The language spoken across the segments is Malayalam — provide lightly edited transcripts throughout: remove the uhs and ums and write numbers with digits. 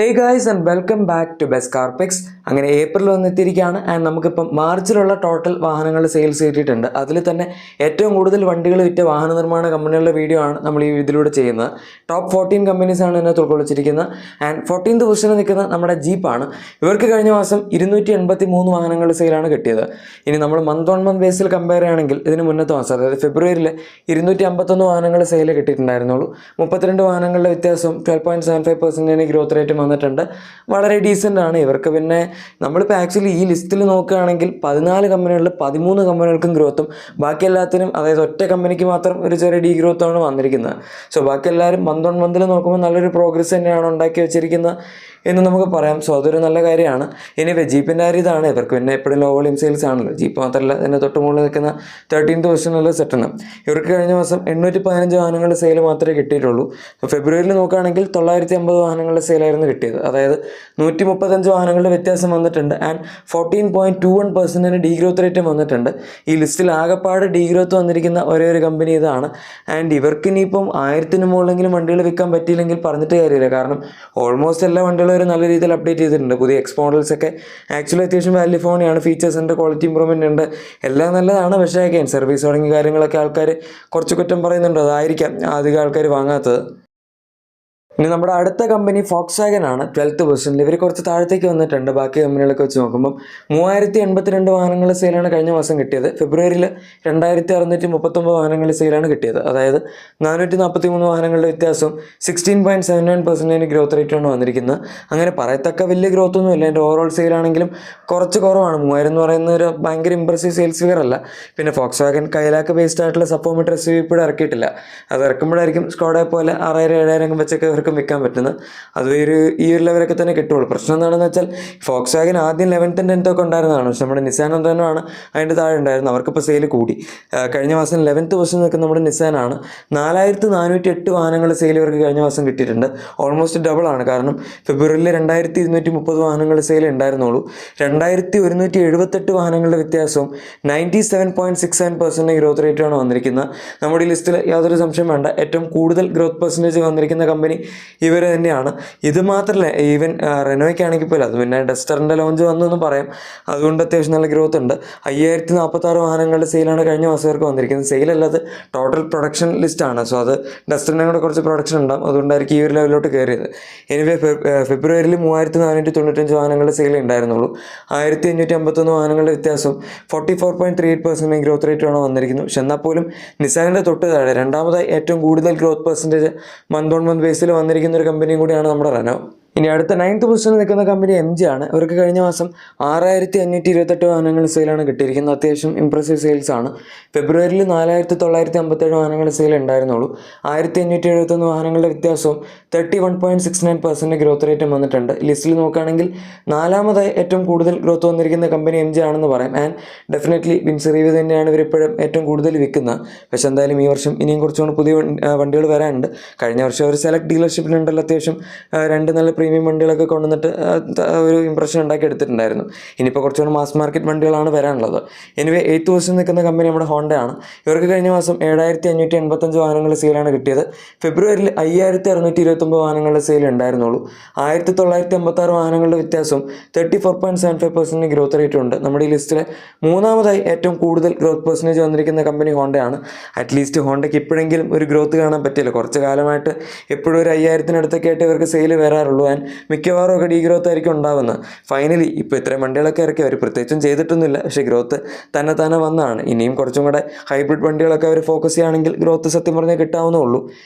Hey guys and welcome back to best car picks. അങ്ങനെ ഏപ്രിൽ വന്നെത്തിയിരിക്കുകയാണ് ആൻഡ് നമുക്കിപ്പം മാർച്ചിലുള്ള ടോട്ടൽ വാഹനങ്ങൾ സെയിൽസ് കിട്ടിയിട്ടുണ്ട്. അതിൽ തന്നെ ഏറ്റവും കൂടുതൽ വണ്ടികൾ വിറ്റ വാഹന നിർമ്മാണ കമ്പനികളുടെ വീഡിയോ ആണ് നമ്മൾ ഈ ഇതിലൂടെ ചെയ്യുന്നത്. ടോപ്പ് 14 കമ്പനീസാണ് ഇതിനകത്ത് ഉൾക്കൊള്ളിച്ചിരിക്കുന്നത്. ആൻഡ് 14th പൊസിഷനിൽ നിൽക്കുന്ന നമ്മുടെ ജീപ്പാണ്. ഇവർക്ക് കഴിഞ്ഞ മാസം 283 വാഹനങ്ങൾ സെയിലാണ് കിട്ടിയത്. ഇനി നമ്മൾ month on month Basil compare ചെയ്യുകയാണെങ്കിൽ ഇതിന് മുന്നത്തെ മാസം അതായത് ഫെബ്രുവരിയിൽ 251 വാഹനങ്ങൾ സെയിൽ കിട്ടിയിട്ടുണ്ടായിരുന്നുള്ളൂ. 32 വാഹനങ്ങളുടെ വ്യത്യാസം 12.75% ഗ്രോത്ത് റേറ്റ് വന്നിട്ടുണ്ട്. വളരെ ഡീസൻ്റ് ആണ് ഇവർക്ക്. പിന്നെ നമ്മളിപ്പോൾ ആക്ച്വലി ഈ ലിസ്റ്റിൽ നോക്കുകയാണെങ്കിൽ 14 കമ്പനികളിൽ 13 കമ്പനികൾക്കും ഗ്രോത്തും ബാക്കി എല്ലാത്തിനും അതായത് ഒറ്റ കമ്പനിക്ക് മാത്രം ഒരു ചെറിയ ഡീ ഗ്രോത്താണ് വന്നിരിക്കുന്നത്. സോ ബാക്കി എല്ലാവരും മന്ത് ഓൺ മന്തിൽ നോക്കുമ്പോൾ നല്ലൊരു പ്രോഗ്രസ് തന്നെയാണ് ഉണ്ടാക്കി വെച്ചിരിക്കുന്നത് എന്ന് നമുക്ക് പറയാം. സോ അതൊരു നല്ല കാര്യമാണ്. ഇനിവേ ജീപ്പിൻ്റെ കാര്യം ഇതാണ്. ഇവർക്ക് പിന്നെ എപ്പോഴും ലോ വോളിയം സെയിൽസ് ആണല്ലോ. ജീപ്പ് മാത്രമല്ല ഇതിൻ്റെ തൊട്ട് മുകളിൽ നിൽക്കുന്ന 13th പൊസിഷനുള്ള സെറ്റണം. ഇവർക്ക് കഴിഞ്ഞ മാസം 815 വാഹനങ്ങളുടെ സെയിൽ മാത്രമേ കിട്ടിയിട്ടുള്ളൂ. ഫെബ്രുവരിയിൽ നോക്കുകയാണെങ്കിൽ 950 വാഹനങ്ങളുടെ സെയിലായിരുന്നു കിട്ടിയത്. അതായത് 135 വാഹനങ്ങളുടെ വ്യത്യാസം വന്നിട്ടുണ്ട്. ആൻഡ് 14.21% ഡീ ഗ്രോത്ത് റേറ്റും വന്നിട്ടുണ്ട്. ഈ ലിസ്റ്റിൽ ആകെപ്പാട് ഡീ ഗ്രോത്ത് വന്നിരിക്കുന്ന ഒരേ ഒരു കമ്പനി ഇതാണ്. ആൻഡ് ഇവർക്ക് ഇനിയിപ്പം 1000 മുകളിലെങ്കിലും വണ്ടികൾ വിൽക്കാൻ പറ്റിയില്ലെങ്കിൽ പറഞ്ഞിട്ട് കാര്യമില്ല. കാരണം ഓൾമോസ്റ്റ് എല്ലാ വണ്ടികളും ഒരു നല്ല രീതിയിൽ അപ്ഡേറ്റ് ചെയ്തിട്ടുണ്ട്. പുതിയ എക്സ് മോഡൽസ് ഒക്കെ ആക്ച്വലി അത്യാവശ്യം വാല്യൂ ഫോണിയാണ്. ഫീച്ചേഴ്സ് ഉണ്ട്, ക്വാളിറ്റി ഇമ്പ്രൂവ്മെൻ്റ് ഉണ്ട്, എല്ലാം നല്ലതാണ്. പക്ഷേ അഗൈൻ സർവീസ് തുടങ്ങിയ കാര്യങ്ങളൊക്കെ ആൾക്കാർ കുറച്ച് കുറ്റം പറയുന്നുണ്ട്. അതായിരിക്കാം അധികം ആൾക്കാർ വാങ്ങാത്തത്. ഇനി നമ്മുടെ അടുത്ത കമ്പനി ഫോക്സ്വാഗൻ ആണ് 12th പൊസിഷനിൽ. ഇവർ കുറച്ച് താഴത്തേക്ക് വന്നിട്ടുണ്ട് ബാക്കി കമ്പനികളൊക്കെ വെച്ച് നോക്കുമ്പോൾ. 3082 വാഹനങ്ങൾ സെയിലാണ് കഴിഞ്ഞ മാസം കിട്ടിയത്. ഫെബ്രുവരിയിൽ 2639 വാഹനങ്ങൾ സെയിലാണ് കിട്ടിയത്. അതായത് 443 വാഹനങ്ങളുടെ വ്യത്യാസവും 16.79% ഗ്രോത്ത് റേറ്റാണ് വന്നിരിക്കുന്നത്. അങ്ങനെ പറയത്തക്ക വലിയ ഗ്രോത്ത് ഒന്നുമില്ല. എൻ്റെ ഓവറോൾ സെയിലാണെങ്കിലും കുറച്ച് കുറവാണ്. 3000 എന്ന് പറയുന്ന ഒരു ഭയങ്കര ഇമ്പ്രസീവ് സെയിൽസ് ഫിഗർ അല്ല. പിന്നെ ഫോക്സ്വാഗൻ കൈലാക്ക് ബേസ്ഡ് ആയിട്ടുള്ള സപ്പോമീറ്റർ SUV ഇപ്പോഴും ഇറക്കിയിട്ടില്ല. അത് ഇറക്കുമ്പോഴായിരിക്കും സ്കോഡയെ പോലെ 6000-7000 വെച്ചൊക്കെ ഇവർക്കും വിൽക്കാൻ പറ്റുന്നത്. അത് ഈ ഒരു ലെവലൊക്കെ തന്നെ കിട്ടുള്ളൂ. പ്രശ്നം എന്താണെന്ന് വെച്ചാൽ ഫോക്സ്വാഗൻ ആദ്യം 11th and 10th ഒക്കെ ഉണ്ടായിരുന്നതാണ്. പക്ഷെ നമ്മുടെ നിസാൻ തന്നെയാണ് അതിൻ്റെ താഴെ ഉണ്ടായിരുന്നത്. അവർക്കിപ്പോൾ സെയിൽ കൂടി. കഴിഞ്ഞ മാസം 11th പൊസിഷൻ നിൽക്കുന്ന നമ്മുടെ നിസാനാണ്. 4408 വാഹനങ്ങൾ സെയിൽ ഇവർക്ക് കഴിഞ്ഞ മാസം കിട്ടിയിട്ടുണ്ട്. ഓൾമോസ്റ്റ് ഡബിൾ ആണ്. കാരണം ഫെബ്രുവരിയിൽ 2230 വാഹനങ്ങൾ സെയിൽ ഉണ്ടായിരുന്നുള്ളൂ. 2178 വാഹനങ്ങളുടെ വ്യത്യാസവും 97.67% ഗ്രോത്ത് റേറ്റാണ് വന്നിരിക്കുന്നത്. നമ്മുടെ ഈ ലിസ്റ്റിൽ യാതൊരു സംശയം വേണ്ട, ഏറ്റവും കൂടുതൽ ഗ്രോത്ത് പെർസെൻറ്റേജ് വന്നിരിക്കുന്ന കമ്പനി ഇവർ തന്നെയാണ്. ഇത് മാത്രമല്ല, ഈവൻ റെനോയ്ക്കാണെങ്കിൽ പോലും അത് പിന്നെ ഡസ്റ്ററിൻ്റെ ലോഞ്ച് വന്നെന്ന് പറയാം. അതുകൊണ്ട് അത്യാവശ്യം നല്ല ഗ്രോത്ത് ഉണ്ട്. 5046 വാഹനങ്ങളുടെ സെയിലാണ് കഴിഞ്ഞ മാസം ഇവർക്ക് വന്നിരിക്കുന്നത്. സെയിലല്ലാതെ ടോട്ടൽ പ്രൊഡക്ഷൻ ലിസ്റ്റാണ്. സോ അത് ഡസ്റ്ററിനെ കൂടെ കുറച്ച് പ്രൊഡക്ഷൻ ഉണ്ടാകും. അതുകൊണ്ടായിരിക്കും ഈ ഒരു ലെവലിലോട്ട് കയറിയത്. എനിവേ ഫെബ്രുവരിയിൽ 3495 വാഹനങ്ങളുടെ സെയിൽ ഉണ്ടായിരുന്നുള്ളൂ. 1551 വാഹനങ്ങളുടെ വ്യത്യാസം 44.38% ഗ്രോത്ത് റേറ്റാണ് വന്നിരിക്കുന്നത്. പക്ഷെ എന്നാൽ പോലും നിസാനിൻ്റെ തൊട്ട് താഴെ രണ്ടാമതായി ഏറ്റവും കൂടുതൽ growth percentage month on month ബേസിൽ വന്നിരിക്കുന്ന ഒരു കമ്പനിയും കൂടിയാണ് നമ്മുടെ റെനോ. ഇനി അടുത്ത 9th പൊസിഷനിൽ നിൽക്കുന്ന കമ്പനി MG ആണ്. ഇവർക്ക് കഴിഞ്ഞ മാസം 6528 വാഹനങ്ങൾ സെയിലാണ് കിട്ടിയിരിക്കുന്നത്. അത്യാവശ്യം ഇംപ്രസീവ് സെയിൽസ് ആണ്. ഫെബ്രുവരിയിൽ 4957 വാഹനങ്ങൾ സെയിൽ ഉണ്ടായിരുന്നുള്ളൂ. 1571 വാഹനങ്ങളുടെ വ്യത്യാസവും 31.69% ഗ്രോത്ത് റേറ്റും വന്നിട്ടുണ്ട്. ലിസ്റ്റിൽ നോക്കുകയാണെങ്കിൽ നാലാമതായി ഏറ്റവും കൂടുതൽ ഗ്രോത്ത് വന്നിരിക്കുന്ന കമ്പനി MG ആണെന്ന് പറയാം. ആൻഡ് ഡെഫിനറ്റ്ലി വിൻസ് റിവ്യൂ തന്നെയാണ് ഇവരിപ്പോഴും ഏറ്റവും കൂടുതൽ വിൽക്കുന്നത്. പക്ഷെ എന്തായാലും ഈ വർഷം ഇനിയും കുറച്ചുകൂടി പുതിയ വണ്ടികൾ വരാനുണ്ട്. കഴിഞ്ഞ വർഷം ഒരു സെലക്ട് ഡീലർഷിപ്പിലുണ്ടല്ലോ അത്യാവശ്യം 2 നല്ല പ്രീമിയം വണ്ടികളൊക്കെ കൊണ്ടുവന്നിട്ട് ഒരു ഇംപ്രഷൻ ഉണ്ടാക്കി എടുത്തിട്ടുണ്ടായിരുന്നു. ഇനിയിപ്പോൾ കുറച്ചുകൂടി മാസ് മാർക്കറ്റ് വണ്ടികളാണ് വരാനുള്ളത്. എനിവേ 8th പൊസിഷൻ നിൽക്കുന്ന കമ്പനി നമ്മുടെ ഹോണ്ടയാണ്. ഇവർക്ക് കഴിഞ്ഞ മാസം 7585 വാഹനങ്ങളുടെ സെയിലാണ് കിട്ടിയത്. ഫെബ്രുവരിയിൽ 5629 വാഹനങ്ങളുടെ സെയിൽ ഉണ്ടായിരുന്നുള്ളൂ. 1986 വാഹനങ്ങളുടെ വ്യത്യാസവും 34.75% ഗ്രോത്ത് റേറ്റും ഉണ്ട്. നമ്മുടെ ഈ ലിസ്റ്റിലെ മൂന്നാമതായി ഏറ്റവും കൂടുതൽ ഗ്രോത്ത് പെർസെൻറ്റേജ് വന്നിരിക്കുന്ന കമ്പനി ഹോണ്ടയാണ്. അറ്റ്ലീസ്റ്റ് ഹോണ്ടയ്ക്ക് ഇപ്പോഴെങ്കിലും ഒരു ഗ്രോത്ത് കാണാൻ പറ്റില്ല. കുറച്ച് കാലമായിട്ട് എപ്പോഴും ഒരു 5000-അടുത്തൊക്കെ ആയിട്ട് ഇവർക്ക് സെയിൽ വരാറുള്ളൂ. ആൻഡ് മിക്കവാറും ഒക്കെ ഡീ ഗ്രോത്ത് ആയിരിക്കും ഉണ്ടാവുന്നത്. ഫൈനലി ഇപ്പോൾ ഇത്രയും വണ്ടികളൊക്കെ ഇറക്കി അവർ പ്രത്യേകിച്ചും ചെയ്തിട്ടൊന്നുമില്ല. പക്ഷേ ഗ്രോത്ത് തന്നെ വന്നതാണ്. ഇനിയും കുറച്ചും കൂടെ ഹൈബ്രിഡ് വണ്ടികളൊക്കെ അവർ ഫോക്കസ് ചെയ്യുകയാണെങ്കിൽ ഗ്രോത്ത് സത്യം പറഞ്ഞാൽ കിട്ടാവുന്നുള്ളൂ.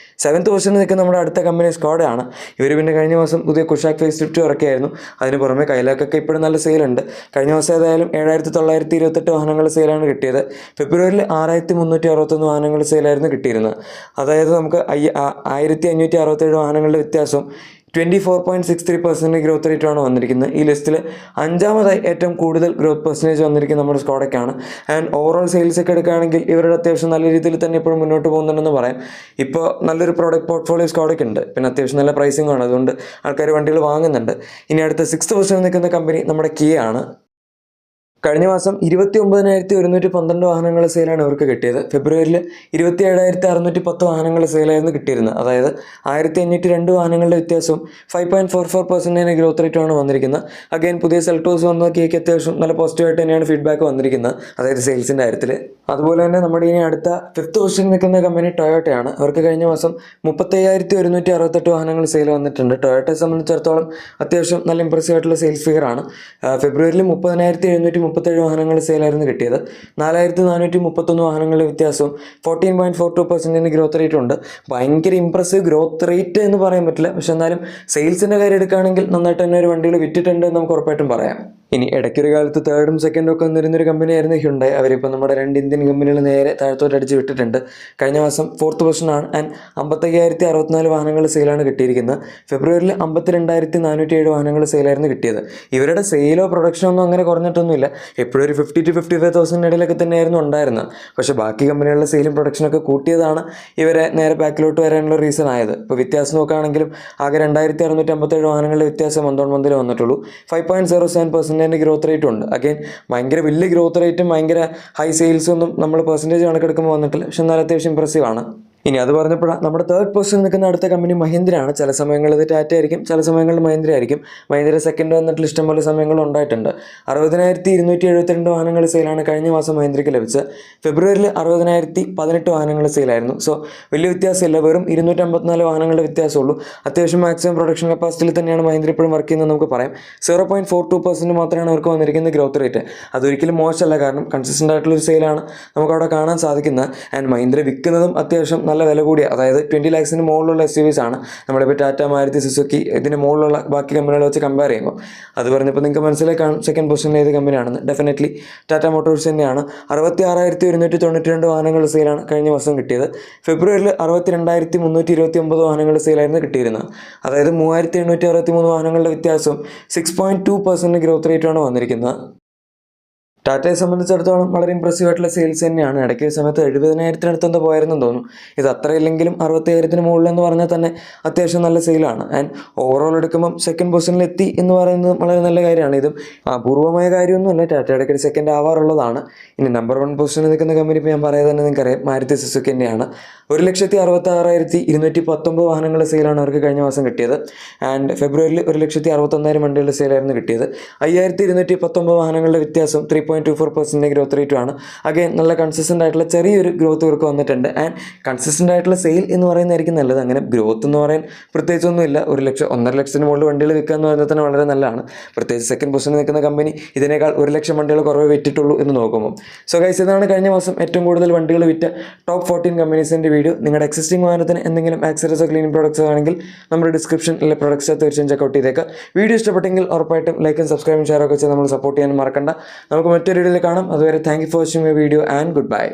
7th പൊസിഷനിൽ നിൽക്കുന്ന നമ്മുടെ അടുത്ത കമ്പനി സ്കോഡയാണ്. ഇവർ പിന്നെ കഴിഞ്ഞ മാസം പുതിയ കുഷാക്ക് ഫേസ് ലിഫ്റ്റ് ഇറക്കിയായിരുന്നു. അതിന് പുറമെ കൈലാക്കൊക്കെ ഇപ്പോഴും നല്ല സെയിലുണ്ട്. കഴിഞ്ഞ മാസം ഏതായാലും 7928 വാഹനങ്ങൾ സെയിലാണ് കിട്ടിയത്. ഫെബ്രുവരിയിൽ 6361 വാഹനങ്ങൾ സെയിലായിരുന്നു കിട്ടിയിരുന്നത്. അതായത് നമുക്ക് 1567 വാഹനങ്ങളുടെ വ്യത്യാസം 24.63% ഗ്രോത്ത് റേറ്റാണ് വന്നിരിക്കുന്നത്. ഈ ലിസ്റ്റിൽ അഞ്ചാമതായി ഏറ്റവും കൂടുതൽ ഗ്രോത്ത് പെർസെൻറ്റേജ് വന്നിരിക്കുന്നത് നമ്മുടെ സ്കോഡയ്ക്കാണ്. ആൻഡ് ഓവറോൾ സെയിൽസ് ഒക്കെ എടുക്കുകയാണെങ്കിൽ ഇവരുടെ അത്യാവശ്യം നല്ല രീതിയിൽ തന്നെ ഇപ്പോഴും മുന്നോട്ട് പോകുന്നുണ്ടെന്ന് പറയാം. ഇപ്പോൾ നല്ലൊരു പ്രോഡക്റ്റ് പോർട്ട്ഫോളിയോ സ്കോഡയ്ക്ക് ഉണ്ട്. പിന്നെ അത്യാവശ്യം നല്ല പ്രൈസിംഗ് ആണ്. അതുകൊണ്ട് ആൾക്കാർ വണ്ടികൾ വാങ്ങുന്നുണ്ട്. ഇനി അടുത്ത 6th പൊസിഷനിൽ നിൽക്കുന്ന കമ്പനി നമ്മുടെ കിയ ആണ്. കഴിഞ്ഞ മാസം 29,112 വാഹനങ്ങൾ സെയിലാണ് ഇവർക്ക് കിട്ടിയത്. ഫെബ്രുവരിയിൽ 27,610 വാഹനങ്ങൾ സെയിലായിരുന്നു കിട്ടിയിരുന്നത്. അതായത് 1,502 വാഹനങ്ങളുടെ വ്യത്യാസവും 5.44% ഗ്രോത്ത് റേറ്റുമാണ് വന്നിരിക്കുന്നത്. അഗൈൻ പുതിയ സെൽട്ടോസ് വന്ന നോക്കിയേക്ക് അത്യാവശ്യം നല്ല പോസിറ്റീവായിട്ട് തന്നെയാണ് ഫീഡ്ബാക്ക് വന്നിരിക്കുന്നത്, അതായത് സെയിൽസിൻ്റെ കാര്യത്തിൽ. അതുപോലെ തന്നെ നമ്മുടെ ഇനി അടുത്ത 5th പൊസിഷനിൽ നിൽക്കുന്ന കമ്പനി ടൊയോട്ടയാണ്. അവർക്ക് കഴിഞ്ഞ മാസം 35,168 വാഹനങ്ങൾ സെയിൽ വന്നിട്ടുണ്ട്. ടൊയോട്ടയെ സംബന്ധിച്ചിടത്തോളം അത്യാവശ്യം നല്ല ഇംപ്രസീവ് ആയിട്ടുള്ള സെയിൽസ് ഫിഗറാണ്. ഫെബ്രുവരിയിൽ 30,737 വാഹനങ്ങൾ സെയിലായിരുന്നു കിട്ടിയത്. 4,431 വാഹനങ്ങളുടെ വ്യത്യാസവും 14.42% ഗ്രോത്ത് റേറ്റ് ഉണ്ട്. ഭയങ്കര ഇംപ്രസീവ് ഗ്രോത്ത് റേറ്റ് എന്ന് പറയാൻ പറ്റില്ല, പക്ഷെ എന്നാലും സെയിൽസിൻ്റെ കാര്യം എടുക്കുകയാണെങ്കിൽ നന്നായിട്ട് തന്നെ ഒരു വണ്ടികൾ വിറ്റിട്ടുണ്ട് എന്ന് നമുക്ക് ഉറപ്പായിട്ടും പറയാം. ഇനി ഇടയ്ക്കൊരു കാലത്ത് 3rd, 2nd ഒക്കെ വന്നിരുന്നൊരു കമ്പനിയായിരുന്നു ഹ്യുണ്ടായി. അവരിപ്പോൾ നമ്മുടെ 2 ഇന്ത്യൻ കമ്പനികൾ നേരെ താഴത്തോട്ട് അടിച്ച് വിട്ടിട്ടുണ്ട്. കഴിഞ്ഞ മാസം 4th പൊസിഷനാണ് ആൻഡ് 55,064 വാഹനങ്ങൾ സെയിലാണ് കിട്ടിയിരിക്കുന്നത്. ഫെബ്രുവരിയിൽ 52,407 വാഹനങ്ങൾ സെയിലായിരുന്നു കിട്ടിയത്. ഇവരുടെ സെയിലോ പ്രൊഡക്ഷനോ ഒന്നും അങ്ങനെ കുറഞ്ഞിട്ടൊന്നുമില്ല. എപ്പോഴും ഒരു 50,000 to 55,000 ഇടയിലൊക്കെ തന്നെയായിരുന്നു ഉണ്ടായിരുന്നത്. പക്ഷേ ബാക്കി കമ്പനികളുടെ സെയിലും പ്രൊഡക്ഷനൊക്കെ കൂട്ടിയതാണ് ഇവരെ നേരെ ബാക്കിലോട്ട് വരാനുള്ള റീസൺ ആയത്. ഇപ്പോൾ വ്യത്യാസം നോക്കുകയാണെങ്കിലും ആകെ 2,657 വാഹനങ്ങളുടെ വ്യത്യാസം മന്തിൽ വന്നിട്ടുള്ളൂ. 5.07% ഗ്രോത്ത് റേറ്റ് ഉണ്ട്. അഗൈൻ ഭയങ്കര വലിയ ഗ്രോത്ത് റേറ്റും ഭയങ്കര ഹൈ സെയിൽസും ഒന്നും നമ്മൾ പെർസെൻറ്റേജ് കണക്കെടുക്കുമ്പോൾ വന്നിട്ടില്ല, പക്ഷെ എന്നാലും അത്യാവശ്യം ഇംപ്രസീവ് ആണ്. ഇനി അത് പറഞ്ഞപ്പോഴാണ് നമ്മുടെ 3rd പൊസിഷനിൽ നിൽക്കുന്ന അടുത്ത കമ്പനി മഹീന്ദ്രയാണ്. ചില സമയങ്ങളിൽ ഇത് ടാറ്റ ആയിരിക്കും, ചില സമയങ്ങളിൽ മഹീന്ദ്ര ആയിരിക്കും. മഹീന്ദ്ര 2nd വന്നിട്ടുള്ള ഇഷ്ടംപോലെ സമയങ്ങൾ ഉണ്ടായിട്ടുണ്ട്. 60,272 വാഹനങ്ങൾ സെയിലാണ് കഴിഞ്ഞ മാസം മഹീന്ദ്രയ്ക്ക് ലഭിച്ചത്. ഫെബ്രുവരിയിൽ 60,018 വാഹനങ്ങൾ സെയിലായിരുന്നു. സോ വലിയ വ്യത്യാസമില്ല, വെറും 254 വാഹനങ്ങളുടെ വ്യത്യാസമുള്ളൂ. അത്യാവശ്യം മാക്സിമം പ്രൊഡക്ഷൻ കപ്പാസിറ്റിയിൽ തന്നെയാണ് മഹീന്ദ്ര ഇപ്പോഴും വർക്ക് ചെയ്യുന്നത് നമുക്ക് പറയാം. 0.42% മാത്രമാണ് അവർക്ക് വന്നിരിക്കുന്ന ഗ്രോത്ത് റേറ്റ്. അതൊരിക്കലും മോശമല്ല, കാരണം കൺസിസ്റ്റൻ്റ് ആയിട്ടുള്ളൊരു സെയിലാണ് നമുക്കവിടെ കാണാൻ സാധിക്കുന്നത്. ആൻഡ് മഹീന്ദ്ര വിൽക്കുന്നതും അത്യാവശ്യം നല്ല വില കൂടിയ, അതായത് 20 lakhs മുകളിലുള്ള SUVs ആണ്. നമ്മളിപ്പോൾ ടാറ്റ, മാരുതി സുസുക്കി ഇതിന് മുകളിലുള്ള ബാക്കി കമ്പനികളെ വെച്ച് കമ്പയർ ചെയ്യുമ്പോൾ അത് പറഞ്ഞപ്പോൾ നിങ്ങൾക്ക് മനസ്സിലായി കാണും 2nd പൊസിഷനിൽ ഏത് കമ്പനിയാണെന്ന്. ഡെഫിനറ്റ്ലി ടാറ്റ മോട്ടോഴ്സ് തന്നെയാണ്. 66,192 വാഹനങ്ങൾ സെയിലാണ് കഴിഞ്ഞ മാസം കിട്ടിയത്. ഫെബ്രുവരിയിൽ 62,329 വാഹനങ്ങൾ സെയിലായിരുന്നു കിട്ടിയിരുന്നത്. അതായത് 3,863 വാഹനങ്ങളുടെ വ്യത്യാസവും 6.2% ഗ്രോത്ത് റേറ്റാണ് വന്നിരിക്കുന്നത്. ടാറ്റയെ സംബന്ധിച്ചിടത്തോളം വളരെ ഇംപ്രസീവ് ആയിട്ടുള്ള സെയിൽസ് തന്നെയാണ്. ഇടയ്ക്ക് ഒരു സമയത്ത് 70,000-അടുത്തെന്തോ പോയായിരുന്നെന്ന് തോന്നുന്നു. ഇത് അത്രയില്ലെങ്കിലും 60,000 മുകളിലെന്ന് പറഞ്ഞാൽ തന്നെ അത്യാവശ്യം നല്ല സെയിലാണ്. ആൻഡ് ഓവറോൾ എടുക്കുമ്പം 2nd പൊസിഷനിൽ എത്തി എന്ന് പറയുന്നത് വളരെ നല്ല കാര്യമാണ്. ഇതും അപൂർവമായ കാര്യമൊന്നുമല്ല, ടാറ്റ ഇടയ്ക്ക് 2nd ആവാറുള്ളതാണ്. ഇനി നമ്പർ 1 പൊസിഷനിൽ നിൽക്കുന്ന കമ്പനി ഇപ്പോൾ ഞാൻ പറയാതെ തന്നെ നിങ്ങൾക്കറിയാം, മാരുതി സുസുക്കി തന്നെയാണ്. 1,66,219 വാഹനങ്ങളുടെ സെയിലാണ് അവർക്ക് കഴിഞ്ഞ മാസം കിട്ടിയത്. ആൻഡ് ഫെബ്രുവരിയിൽ 1,61,000 വണ്ടികളുടെ സെയിലായിരുന്നു കിട്ടിയത്. 5,219 വാഹനങ്ങളുടെ വ്യത്യാസം 3.24% ഗ്രോത്ത് റേറ്റുമാണ്. അഗൈൻ നല്ല കൺസിസ്റ്റൻ്റ് ആയിട്ടുള്ള ചെറിയൊരു ഗ്രോത്ത് ഇവർക്ക് വന്നിട്ടുണ്ട്. ആൻഡ് കൺസിസ്റ്റൻ്റ് ആയിട്ടുള്ള സെയിൽ എന്ന് പറയുന്നതായിരിക്കും നല്ലത്. അങ്ങനെ ഗ്രോത്ത് എന്ന് പറയാൻ പ്രത്യേകിച്ചൊന്നുമില്ല. 1,00,000-1.5 ലക്ഷം മുകളിൽ വണ്ടികൾ വിൽക്കുക എന്ന് പറയുന്നത് തന്നെ വളരെ നല്ലതാണ്. പ്രത്യേകിച്ച് 2nd പൊസിഷനിൽ നിൽക്കുന്ന കമ്പനി ഇതിനേക്കാൾ 1,00,000 വണ്ടികൾ കുറവ് വിറ്റിട്ടുള്ളൂ എന്ന് നോക്കുമ്പോൾ. സോ ഗൈസ്, ഇതാണ് കഴിഞ്ഞ മാസം ഏറ്റവും കൂടുതൽ വണ്ടികൾ വിറ്റ ടോപ്പ് 14 കമ്പനീസിൻ്റെ വീഡിയോ. നിങ്ങളുടെ എക്സിസ്റ്റിംഗ് വാഹനത്തിന് എന്തെങ്കിലും ആക്സസറീസോ ക്ലീനിങ് പ്രോഡക്ട്സോ ആണെങ്കിൽ നമ്മുടെ ഡിസ്ക്രിപ്ഷനിലെ പ്രൊഡക്ട്സ് തീർച്ചയായും ചെക്കൗട്ട് ചെയ്തേക്കാം. വീഡിയോ ഇഷ്ടപ്പെട്ടെങ്കിൽ ഉറപ്പായിട്ടും ലൈക്കും സബ്സ്ക്രൈബും ഷെയറൊക്കെ വെച്ച് നമ്മൾ സപ്പോർട്ട് ചെയ്യാൻ മറക്കണ്ട. നമുക്ക് മറ്റൊരു വീഡിയോയിൽ കാണാം. അതുവരെ thank you for watching my video and good bye.